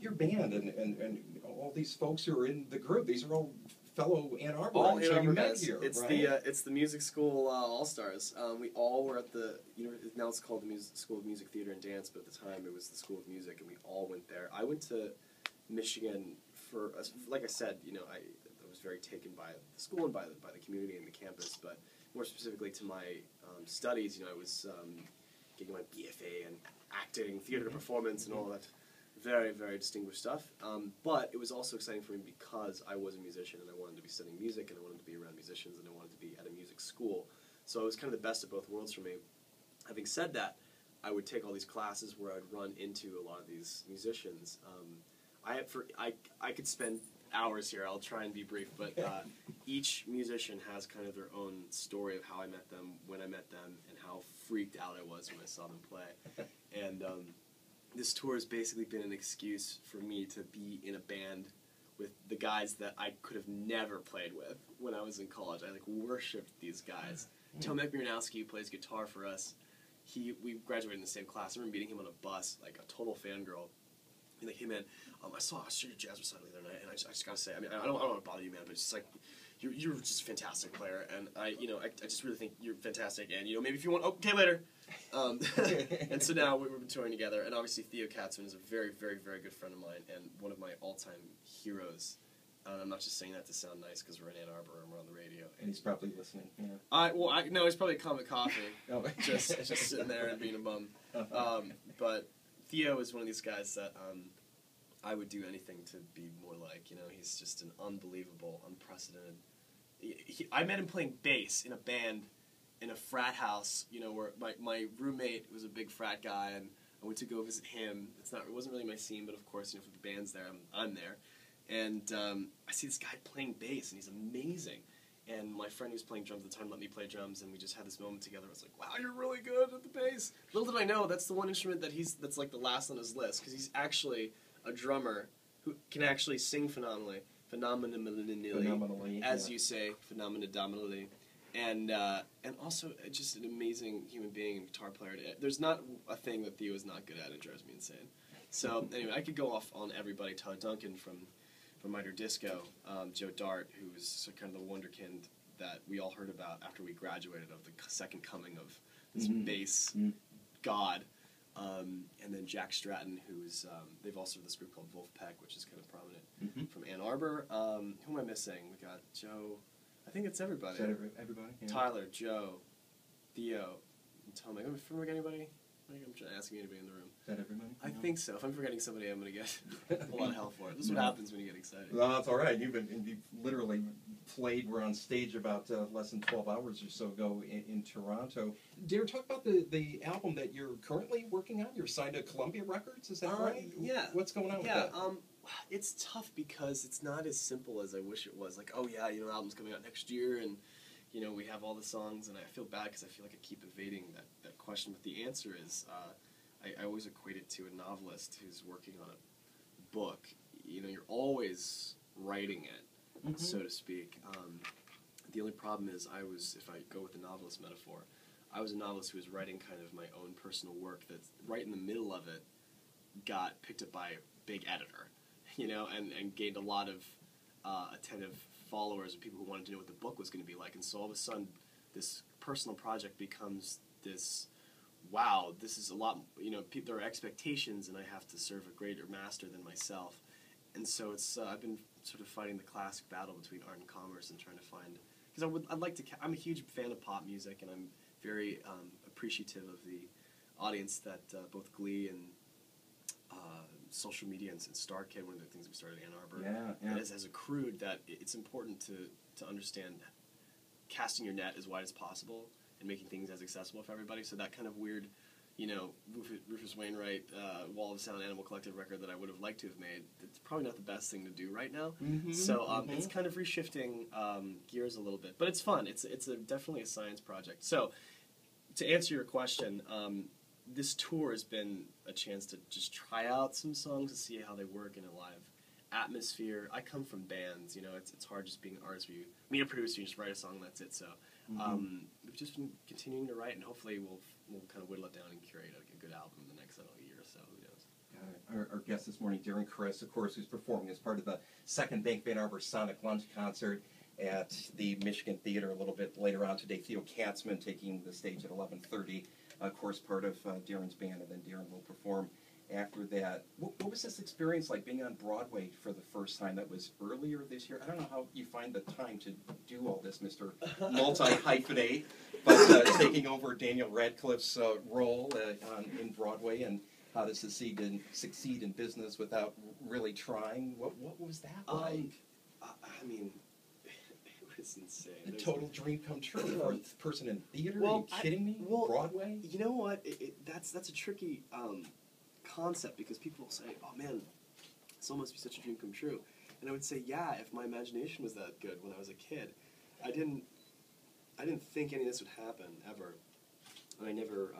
your band and all these folks who are in the group? These are all fellow Ann Arbor. All Ann so Arbor you met guys. here, It's right? it's the music school all stars. We all were at the now it's called the School of Music, Theater, and Dance, but at the time it was the School of Music, and we all went there. I went to Michigan for, like I said, I was very taken by the school and by the community and the campus, but more specifically to my studies. I was getting my BFA and acting, theater performance, and all that very, very distinguished stuff. But it was also exciting for me because I was a musician and I wanted to be studying music and I wanted to be around musicians and I wanted to be at a music school. So it was kind of the best of both worlds for me. Having said that, I would take all these classes where I'd run into a lot of these musicians. I could spend hours here. I'll try and be brief, but each musician has kind of their own story of how I met them, when I met them, and how freaked out I was when I saw them play. And this tour has basically been an excuse for me to be in a band with the guys that I could have never played with when I was in college. I worshipped these guys. Tomek Miranowski, who plays guitar for us, we graduated in the same class. I remember meeting him on a bus, like a total fangirl. And hey man, I saw your jazz recital the other night, and I just gotta say, I don't want to bother you, man, but it's just like you're just a fantastic player, and I just really think you're fantastic, and maybe if you want, okay, later. And so now we've been touring together, and obviously Theo Katzman is a very, very, very good friend of mine, and one of my all-time heroes. I'm not just saying that to sound nice because we're in Ann Arbor and we're on the radio. And he's probably listening. Yeah. No, he's probably at Comic Coffee, Oh. just sitting there and being a bum. But Theo is one of these guys that I would do anything to be more like. He's just an unbelievable, unprecedented. I met him playing bass in a band in a frat house. Where my roommate was a big frat guy, and I went to go visit him. It wasn't really my scene, but of course, if the band's there, I'm there. And I see this guy playing bass, and he's amazing. And my friend who was playing drums at the time let me play drums, and we just had this moment together. I was like, wow, you're really good at the bass. Little did I know, that's the one instrument that's like the last on his list, because he's actually a drummer who can actually sing phenomenally, as you say, phenomenally, and also just an amazing human being and guitar player. There's not a thing that Theo is not good at. It drives me insane. So anyway, I could go off on everybody. Tyler Duncan from Miter Disco, Joe Dart, who was kind of the wonderkind that we all heard about after we graduated, of the second coming of this bass god, and then Jack Stratton, who's they've also this group called Wolfpack, which is kind of prominent from Ann Arbor. Who am I missing? We got Joe. I think it's everybody. Is that everybody? Yeah. Tyler, Joe, Theo, and Tom. Am I forgetting anybody? I'm asking anybody in the room. Is that everybody? I think so. If I'm forgetting somebody, I'm going to get a lot of hell for it. This is what happens when you get excited. No, that's all right. You've literally played. We're on stage about less than 12 hours or so ago in Toronto. Darren, talk about the album that you're currently working on. You're signed to Columbia Records, is that right? Yeah. What's going on with that? It's tough because it's not as simple as I wish it was. Like, oh yeah, the album's coming out next year, and we have all the songs, and I feel bad because I feel like I keep evading that question. But the answer is, I always equate it to a novelist who's working on a book. You're always writing it, so to speak. The only problem is if I go with the novelist metaphor, I was a novelist who was writing kind of my own personal work that's right in the middle of it got picked up by a big editor, and gained a lot of attentive followers and people who wanted to know what the book was going to be like. And so all of a sudden, this personal project becomes this, wow, this is a lot, there are expectations and I have to serve a greater master than myself. And so it's, I've been sort of fighting the classic battle between art and commerce and trying to find, because I'd like to, I'm a huge fan of pop music, and I'm very appreciative of the audience that both Glee and social media and StarKid, one of the things we started in Ann Arbor, has accrued, that it's important to understand casting your net as wide as possible and making things as accessible for everybody. So that kind of weird, Rufus Wainwright, Wall of Sound Animal Collective record that I would have liked to have made, it's probably not the best thing to do right now. So it's kind of reshifting gears a little bit, but it's fun. It's definitely a science project. So to answer your question, this tour has been a chance to just try out some songs to see how they work in a live atmosphere. I come from bands, it's hard just being an artist where you meet a producer, you just write a song and that's it. So we've just been continuing to write, and hopefully we'll kind of whittle it down and curate a good album in the next year or so. Who knows? our guest this morning, Darren Criss, of course, who's performing as part of the second Bank of Ann Arbor Sonic Lunch concert at the Michigan Theater a little bit later on today. Theo Katzman taking the stage at 11:30, of course, part of Darren's band, and then Darren will perform after that. What was this experience like being on Broadway for the first time? That was earlier this year. I don't know how you find the time to do all this, Mr. Multi-hyphenate, but taking over Daniel Radcliffe's role in Broadway, and how to succeed in business without really trying. What was that like? I mean, it was insane. A total dream come true for a person in theater? Well, Are you kidding me? Broadway? You know what? That's a tricky concept, because people will say, "Oh man, this all must be such a dream come true," and I would say, "Yeah, if my imagination was that good when I was a kid, I didn't think any of this would happen ever, and I never."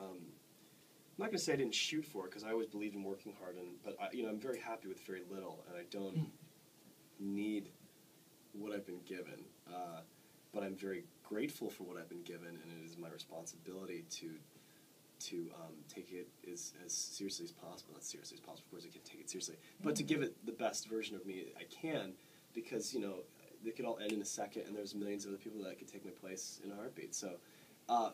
I'm not going to say I didn't shoot for it, because I always believed in working hard, but I'm very happy with very little, and I don't need what I've been given. But I'm very grateful for what I've been given, and it is my responsibility to take it as seriously as possible. Not seriously as possible, of course I can take it seriously, but to give it the best version of me I can, because it could all end in a second, and there's millions of other people that could take my place in a heartbeat. So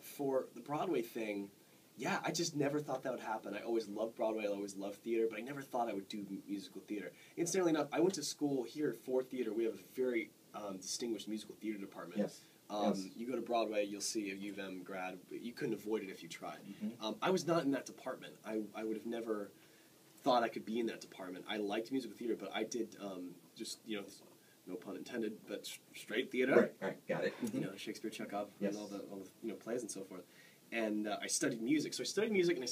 for the Broadway thing, yeah, I just never thought that would happen. I always loved Broadway, I always loved theater, but I never thought I would do musical theater. Incidentally enough, I went to school here for theater. We have a very distinguished musical theater department. Yes. You go to Broadway, you'll see a U of M grad. You couldn't avoid it if you tried. Mm-hmm. I was not in that department. I would have never thought I could be in that department. I liked musical theater, but I did no pun intended, but straight theater. Right, got it. Mm-hmm. Shakespeare, Chekhov, yes. and all the plays and so forth. And I studied music. So I studied music, and I